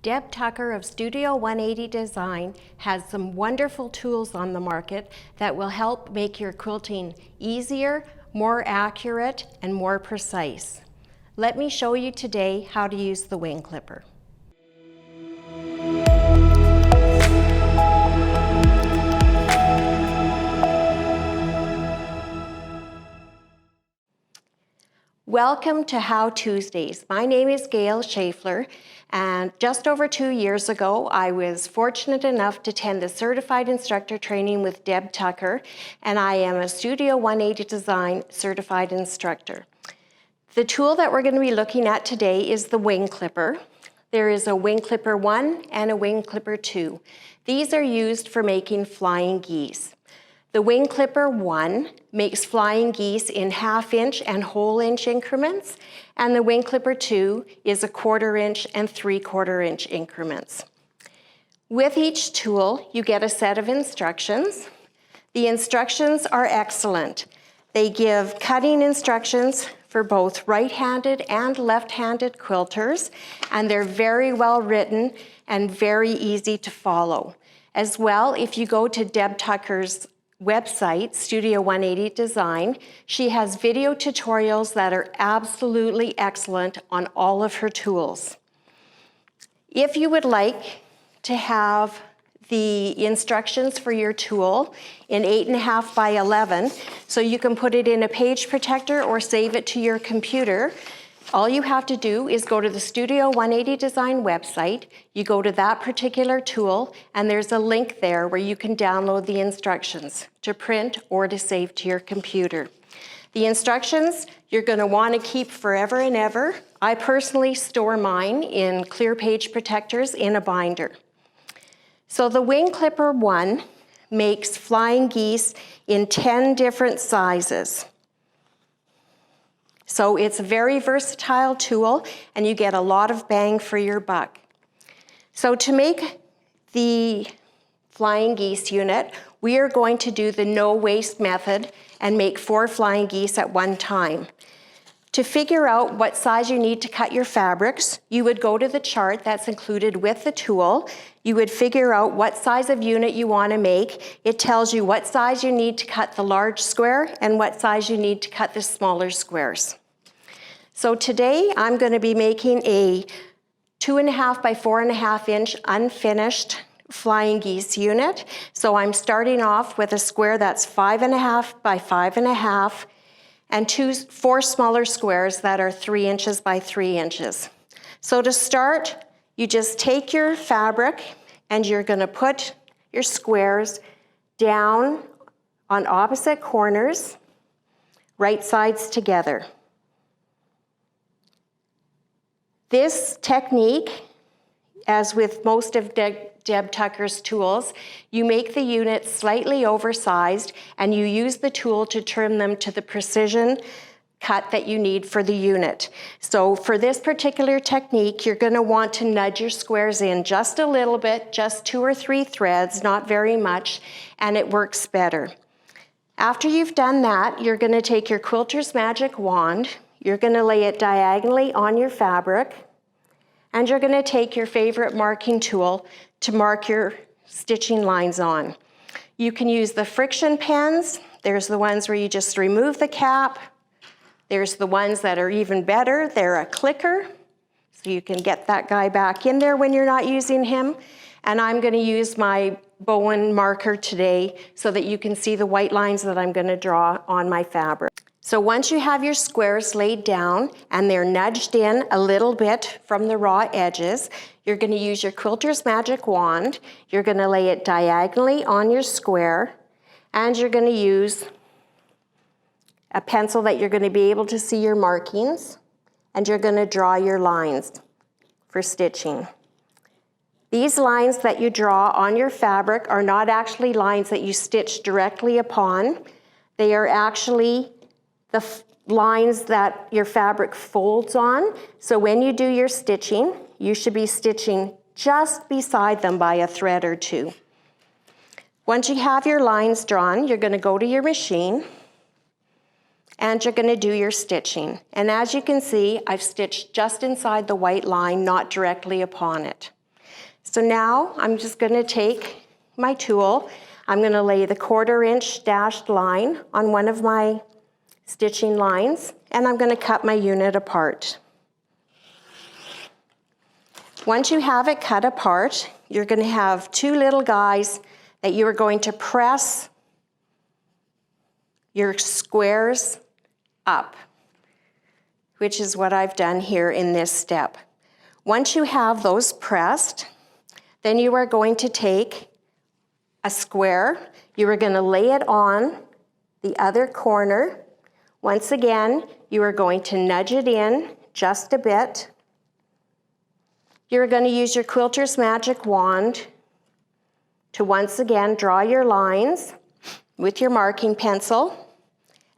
Deb Tucker of Studio 180 Design has some wonderful tools on the market that will help make your quilting easier, more accurate, and more precise. Let me show you today how to use the Wingclipper. Welcome to How Tuesdays. My name is Gail Schaeffler, and just over 2 years ago, I was fortunate enough to attend the certified instructor training with Deb Tucker, and I am a Studio 180 Design certified instructor. The tool that we're going to be looking at today is the Wingclipper. There is a Wingclipper 1 and a Wingclipper 2. These are used for making flying geese. The Wingclipper 1 makes flying geese in 1/2 inch and whole inch increments, and the Wingclipper 2 is a 1/4 inch and 3/4 inch increments. With each tool, you get a set of instructions. The instructions are excellent. They give cutting instructions for both right-handed and left-handed quilters, and they're very well written and very easy to follow. As well, if you go to Deb Tucker's website, Studio 180 Design, she has video tutorials that are absolutely excellent on all of her tools. If you would like to have the instructions for your tool in 8.5 by 11, so you can put it in a page protector or save it to your computer, all you have to do is go to the Studio 180 Design website, you go to that particular tool, and there's a link there where you can download the instructions to print or to save to your computer. The instructions you're going to want to keep forever and ever. I personally store mine in clear page protectors in a binder. So the Wingclipper 1 makes flying geese in 10 different sizes. So it's a very versatile tool, and you get a lot of bang for your buck. So to make the flying geese unit, we are going to do the no waste method and make 4 flying geese at one time. To figure out what size you need to cut your fabrics, you would go to the chart that's included with the tool. You would figure out what size of unit you want to make. It tells you what size you need to cut the large square and what size you need to cut the smaller squares. So today I'm going to be making a 2.5 by 4.5 inch unfinished flying geese unit. So I'm starting off with a square that's 5.5 by 5.5 and 4 smaller squares that are 3 inches by 3 inches. So to start, you just take your fabric and you're going to put your squares down on opposite corners, right sides together. This technique, as with most of Deb Tucker's tools, you make the units slightly oversized and you use the tool to trim them to the precision cut that you need for the unit. So for this particular technique, you're going to want to nudge your squares in just a little bit, just 2 or 3 threads, not very much, and it works better. After you've done that, you're going to take your quilter's magic wand, you're going to lay it diagonally on your fabric, and you're going to take your favorite marking tool to mark your stitching lines on. You can use the friction pens. There's the ones where you just remove the cap. There's the ones that are even better. They're a clicker, so you can get that guy back in there when you're not using him. And I'm going to use my Bowen marker today so that you can see the white lines that I'm going to draw on my fabric. So once you have your squares laid down and they're nudged in a little bit from the raw edges, you're going to use your quilter's magic wand. You're going to lay it diagonally on your square, and you're going to use a pencil that you're going to be able to see your markings, and you're going to draw your lines for stitching. These lines that you draw on your fabric are not actually lines that you stitch directly upon. They are actually the lines that your fabric folds on. So when you do your stitching, you should be stitching just beside them by a thread or 2. Once you have your lines drawn, you're going to go to your machine and you're going to do your stitching. And as you can see, I've stitched just inside the white line, not directly upon it. So now I'm just going to take my tool. I'm going to lay the 1/4 inch dashed line on one of my stitching lines, and I'm going to cut my unit apart. Once you have it cut apart, you're going to have 2 little guys that you are going to press your squares up, which is what I've done here in this step. Once you have those pressed, then you are going to take a square, you are going to lay it on the other corner. Once again, you are going to nudge it in just a bit. You're going to use your quilter's magic wand to once again draw your lines with your marking pencil,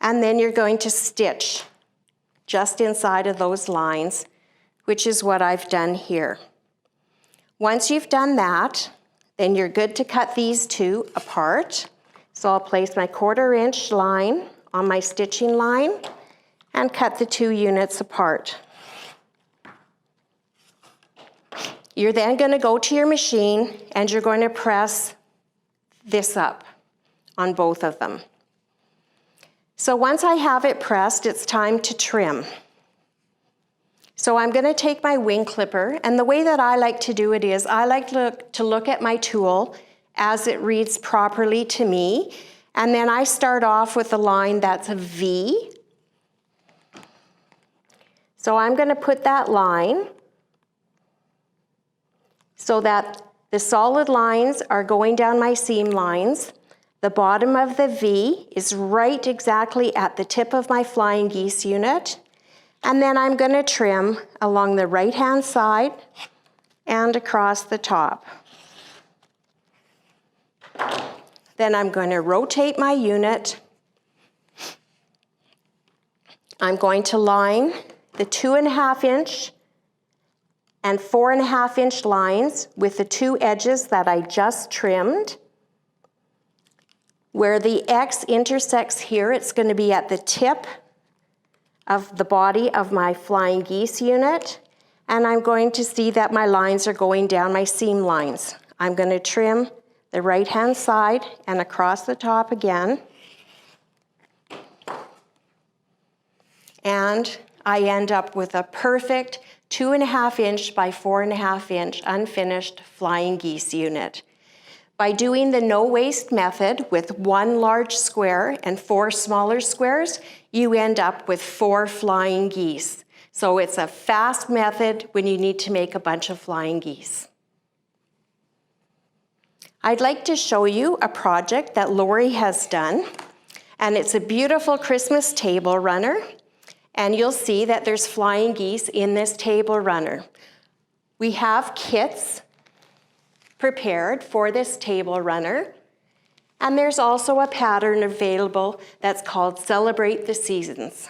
and then you're going to stitch just inside of those lines, which is what I've done here. Once you've done that, then you're good to cut these 2 apart. So I'll place my 1/4 inch line on my stitching line and cut the 2 units apart. You're then going to go to your machine and you're going to press this up on both of them. So once I have it pressed, it's time to trim. So I'm going to take my Wingclipper, and the way that I like to do it is I like to look at my tool as it reads properly to me, and then I start off with a line that's a V. So I'm going to put that line so that the solid lines are going down my seam lines. The bottom of the V is right exactly at the tip of my flying geese unit. And then I'm going to trim along the right-hand side and across the top. Then I'm going to rotate my unit. I'm going to line the 2.5 inch and 4.5 inch lines with the 2 edges that I just trimmed. Where the X intersects here, it's going to be at the tip of the body of my flying geese unit, and I'm going to see that my lines are going down my seam lines. I'm going to trim the right-hand side and across the top again, and I end up with a perfect 2.5 inch by 4.5 inch unfinished flying geese unit. By doing the no waste method with 1 large square and 4 smaller squares, you end up with 4 flying geese. So it's a fast method when you need to make a bunch of flying geese. I'd like to show you a project that Lori has done, and it's a beautiful Christmas table runner, and you'll see that there's flying geese in this table runner. We have kits prepared for this table runner, and there's also a pattern available that's called Celebrate the Seasons.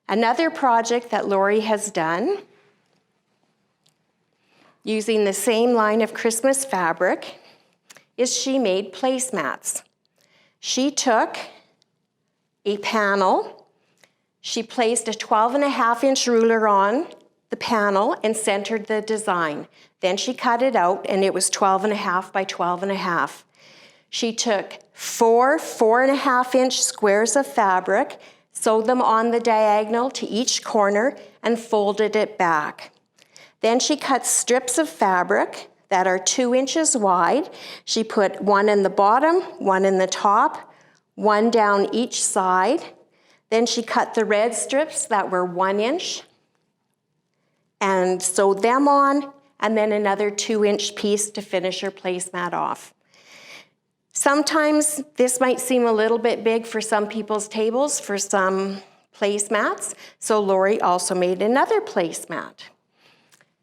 Another project that Lori has done using the same line of Christmas fabric is she made placemats. She took a panel, she placed a 12.5 inch ruler on the panel and centered the design. Then she cut it out, and it was 12.5 by 12.5. She took 4 4.5 inch squares of fabric, sewed them on the diagonal to each corner, and folded it back. Then she cut strips of fabric that are 2 inches wide. She put 1 in the bottom, 1 in the top, 1 down each side. Then she cut the red strips that were 1 inch and sewed them on, and then another 2 inch piece to finish her placemat off. Sometimes this might seem a little bit big for some people's tables, for some placemats, so Lori also made another placemat.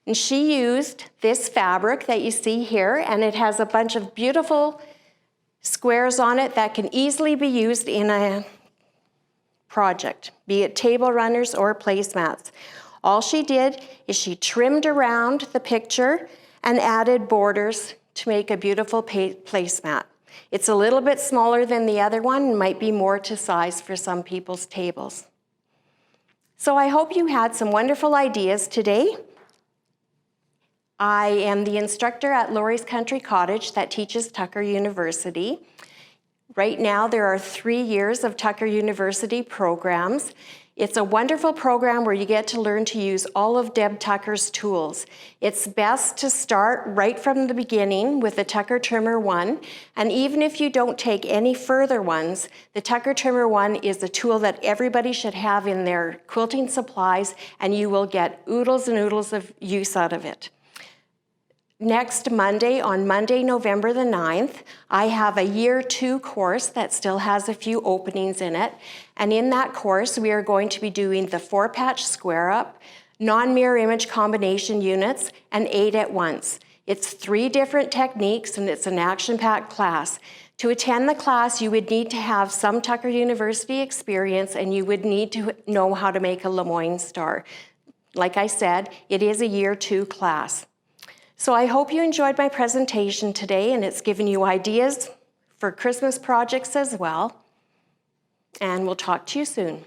And she used this fabric that you see here, and it has a bunch of beautiful squares on it that can easily be used in a project, be it table runners or placemats. All she did is she trimmed around the picture and added borders to make a beautiful placemat. It's a little bit smaller than the other one and might be more to size for some people's tables. So I hope you had some wonderful ideas today. I am the instructor at Laurie's Country Cottage that teaches Tucker University. Right now there are 3 years of Tucker University programs. It's a wonderful program where you get to learn to use all of Deb Tucker's tools. It's best to start right from the beginning with the Tucker Trimmer 1, and even if you don't take any further ones, the Tucker Trimmer 1 is a tool that everybody should have in their quilting supplies, and you will get oodles and oodles of use out of it. Next Monday, on Monday, November the 9th, I have a Year 2 course that still has a few openings in it. And in that course, we are going to be doing the 4-patch square up, non-mirror image combination units, and 8 at once. It's 3 different techniques and it's an action-packed class. To attend the class, you would need to have some Tucker University experience and you would need to know how to make a Lemoyne star. Like I said, it is a Year 2 class. So I hope you enjoyed my presentation today and it's given you ideas for Christmas projects as well. And we'll talk to you soon.